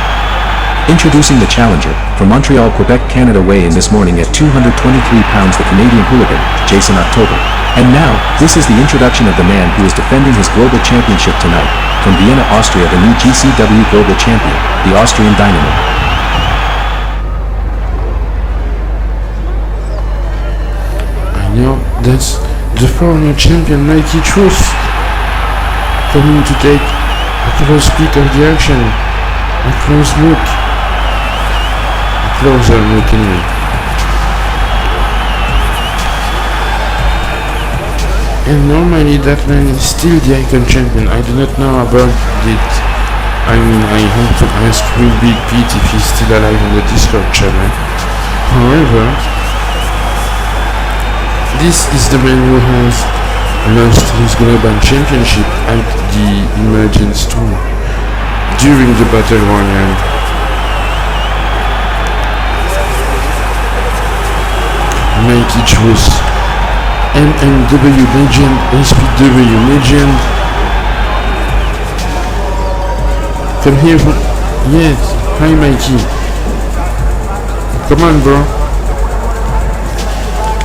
Introducing the challenger, from Montreal, Quebec, Canada, weigh in this morning at 223 pounds, the Canadian hooligan, Jason October. And now, this is the introduction of the man who is defending his global championship tonight, from Vienna, Austria, the new GCW Global Champion, the Austrian Dynamo. I know, that's the former champion Mikey Truth coming to take a close peek of the action, a close look, a closer look anyway. And normally that man is still the Icon champion. I do not know about it I mean, I have to ask Real Big Pete if he's still alive on the Discord channel. However, this is the man who has lost his global championship at the Emergence Tour during the Battle Royale. Mikey Choose, MMW legend, SPW legend. Come here for... Yes, hi Mikey. Come on bro.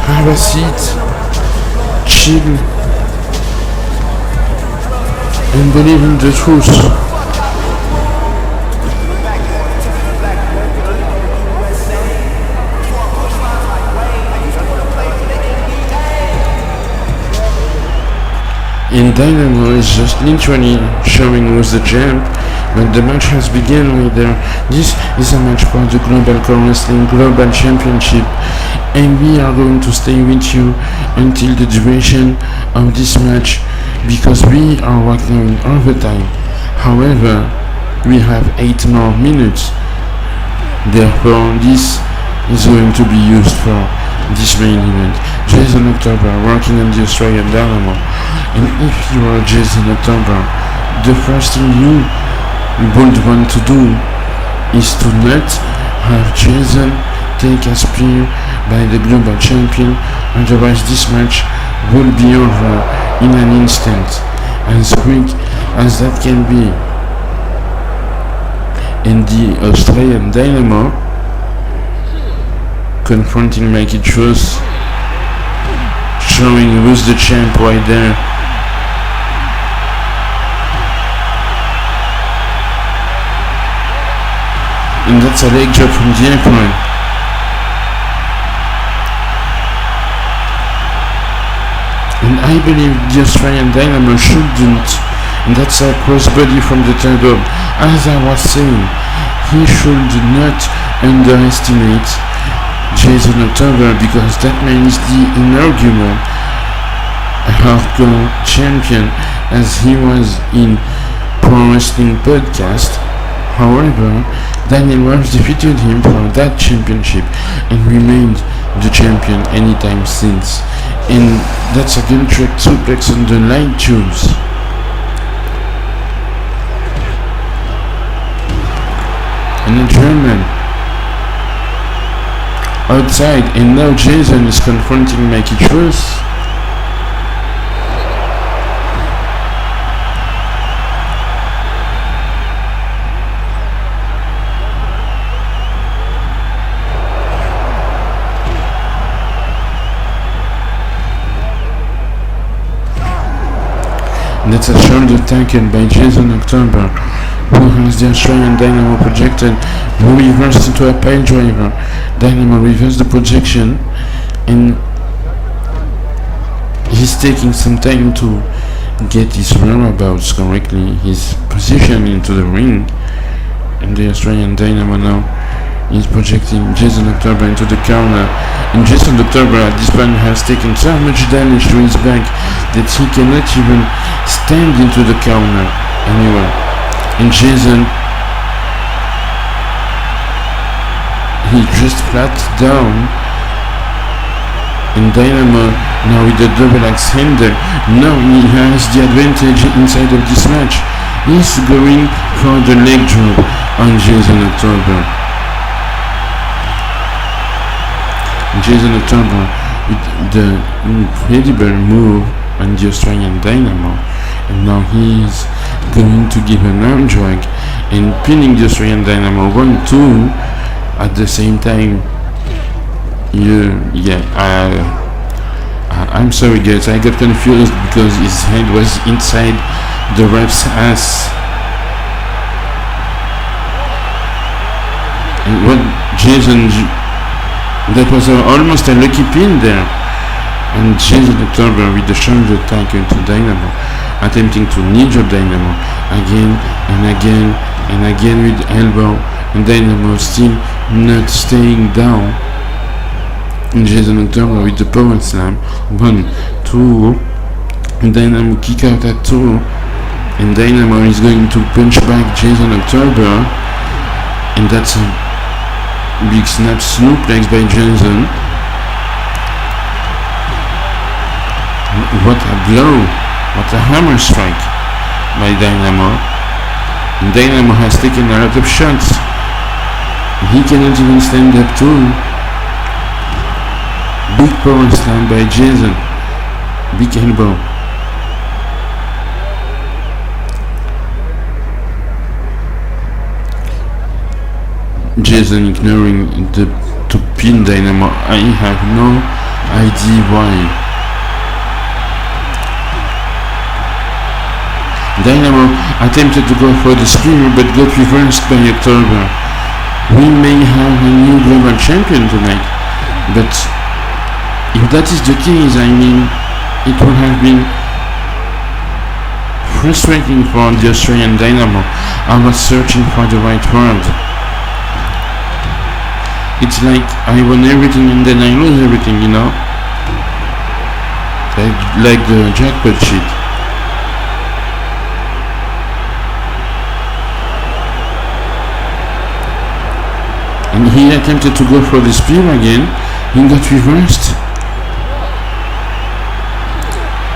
Have a seat. Chill. And believe in the truth. In Dynamo is just literally showing who's the champ, but the match has begun right there. This is a match for the Global Core Wrestling Global Championship, and we are going to stay with you until the duration of this match, because we are working in overtime. However, we have 8 more minutes, therefore this is going to be used for this main event. Jason October working on the Austrian Dynamo, and if you are Jason October, the first thing you would want to do is to not have Jason take a spear by the global champion, otherwise this match will be over in an instant, as quick as that can be. In the Austrian Dynamo confronting Mikey Choose, showing who's the champ right there. And that's a leg drop from the apron. And I believe the Australian Dynamo shouldn't, and that's a crossbody from the third rope. As I was saying, he should not underestimate Jason October, because that man is the inaugural hardcore champion, as he was in Pro Wrestling Podcast. However, Daniel Wells defeated him for that championship and remained the champion anytime since. And that's a gun track suplex on the light tubes. And a German outside, and now Jason is confronting Mikey Choose. That's a shoulder taken by Jason October, who has the Australian Dynamo projected, who reversed into a pile driver. Dynamo reversed the projection, and he's taking some time to get his whereabouts correctly, his position into the ring. And the Australian Dynamo now is projecting Jason October into the corner, and Jason October at this point has taken so much damage to his back that he cannot even stand into the corner anywhere. And Jason, he just flat down, and Dynamo now with the double axe handle, now he has the advantage inside of this match. He's going for the leg drop on Jason October. Jason October with the incredible move on the Australian Dynamo, and now he's going to give an arm drag and pinning the Australian Dynamo 1-2 at the same time. I'm sorry guys, I got confused because his head was inside the ref's ass. And what Jason, that was almost a lucky pin there. And Jason October with the shoulder attack into Dynamo, attempting to knee drop Dynamo again and again and again with elbow, and Dynamo still not staying down. And Jason October with the power slam, 1, 2, and Dynamo kick out at 2, And Dynamo is going to punch back Jason October. And that's a big snap suplex by Jason. What a blow. What a hammer strike by Dynamo. And Dynamo has taken a lot of shots. He cannot even stand up too. Big power slam by Jason. Big elbow. Jason ignoring the to pin Dynamo. I have no idea why. Dynamo attempted to go for the spear but got reversed by October. We may have a new global champion tonight, but if that is the case, I mean, it would have been frustrating for the Austrian Dynamo. I was searching for the right word. It's like I won everything and then I lose everything, you know? Like the jackpot shit. And he attempted to go for the spear again. He got reversed.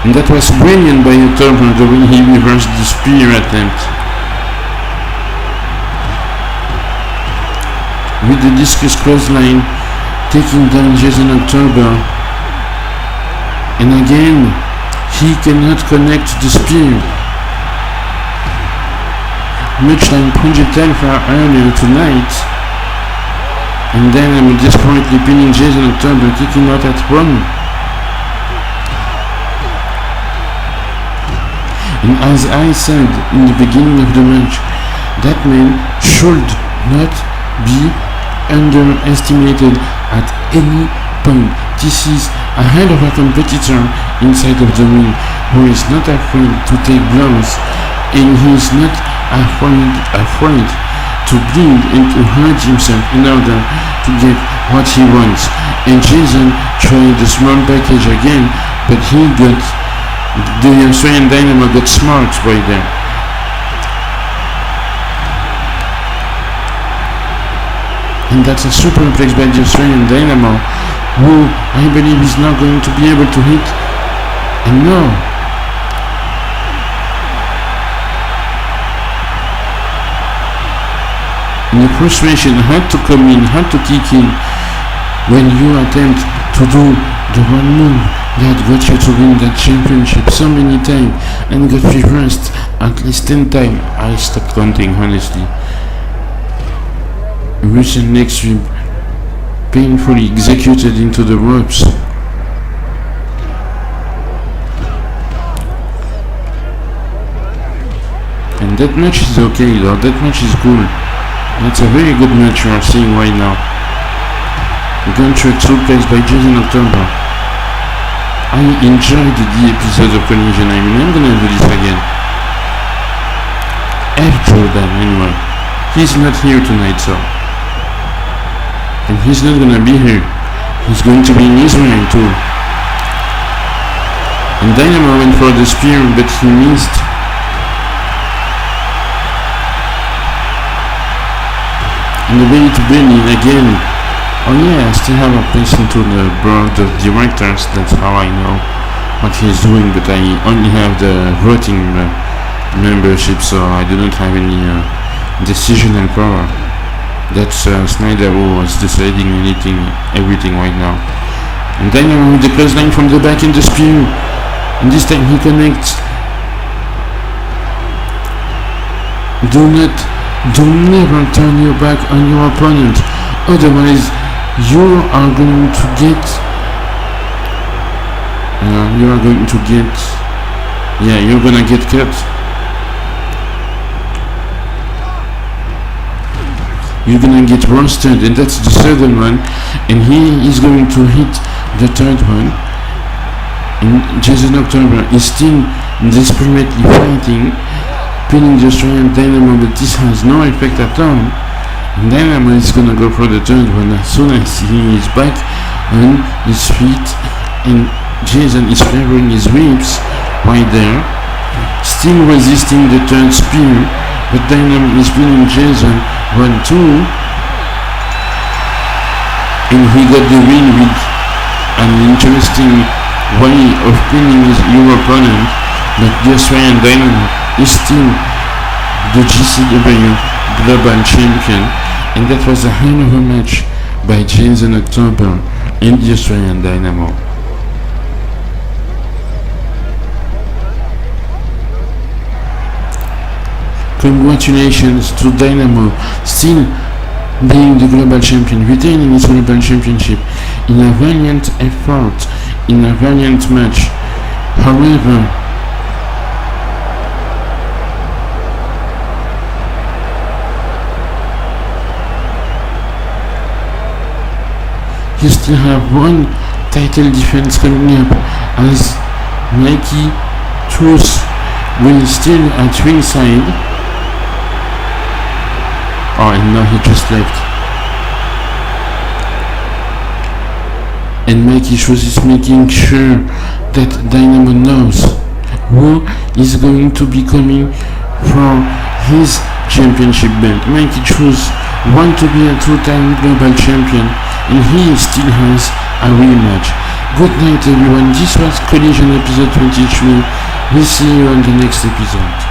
And that was brilliant by October, the way he reversed the spear attempt. With the discus clothesline, taking down Jason October. And again, he cannot connect the spear. Much like Punjab Telfa earlier tonight. And then I'm desperately pinning Jason October, kicking out at one. And as I said in the beginning of the match, that man should not be underestimated at any point. This is a hell of a competitor inside of the ring who is not afraid to take blows, and he is not afraid to bleed and to hurt himself in order to get what he wants. And Jason tried the small package again, but the Australian Dynamo got smart right there. And that's a superplex by the Australian Dynamo, who I believe is not going to be able to hit. And no. And the frustration had to come in, had to kick in when you attempt to do the one move that got you to win that championship so many times and got reversed at least 10 times. I stopped counting, honestly. Russian neck sweep painfully executed into the ropes. And that match is okay though, that match is cool. That's a very good match you are seeing right now. Gunshot suplex by Jason October. I enjoyed the episode of Collision. I mean, I'm gonna do this again. F Jordan, anyway. He's not here tonight, so. And he's not gonna be here. He's going to be in Israel too. And Dynamo went for the spear, but he missed. And the way to Benny again. Oh yeah, I still have a place into the board of directors. That's how I know what he's doing, but I only have the voting membership, so I do not have any decisional power. That's Snyder who was deciding everything right now. And then with the clothesline from the back in the spear. And this time he connects. Do never turn your back on your opponent, otherwise you're going to get cut. You're gonna get roasted, and that's the second one, and he is going to hit the third one. And Jason October is still desperately fighting, pinning the Australian Dynamo, but this has no effect at all. And Dynamo is gonna go for the third one as soon as he is back on his feet, and Jason is favoring his ribs right there. still resisting the third spear, but Dynamo is pinning Jason 1-2, and he got the win with an interesting way of pinning your opponent, but the Austrian Dynamo is still the GCW Global Champion, and that was a hell of a match by Jason October and the Austrian Dynamo. Congratulations to Dynamo, still being the global champion, retaining his global championship in a valiant effort, in a valiant match. However, you still have one title defense coming up, as Mikey Truth will still at ringside. Oh, and now he just left. And Mikey Truth is making sure that Dynamo knows who is going to be coming for his championship belt. Mikey Truth wants to be a two-time global champion, and he still has a rematch. Good night everyone, this was Collision episode 23. We'll see you on the next episode.